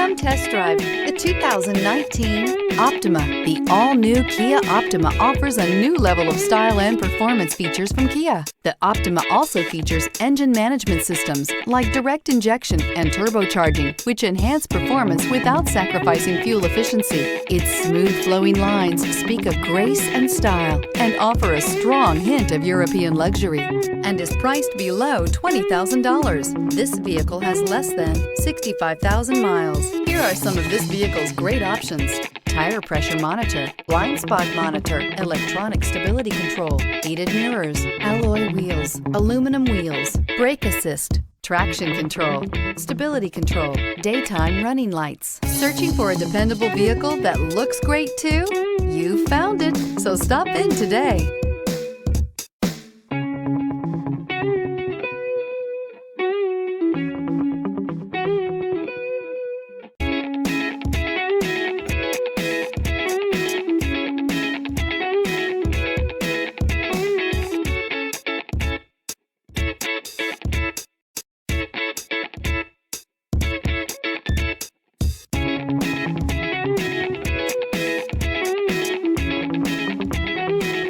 Come test drive the 2019 Optima. The all-new Kia Optima offers a new level of style and performance features from Kia. The Optima also features engine management systems like direct injection and turbocharging, which enhance performance without sacrificing fuel efficiency. Its smooth flowing lines speak of grace and style and offer a strong hint of European luxury, and is priced below $20,000. This vehicle has less than 65,000 miles. Here are some of this vehicle's great options: tire pressure monitor, blind spot monitor, electronic stability control, heated mirrors, alloy wheels, aluminum wheels, brake assist, traction control, stability control, daytime running lights. Searching for a dependable vehicle that looks great too? You found it, so stop in today.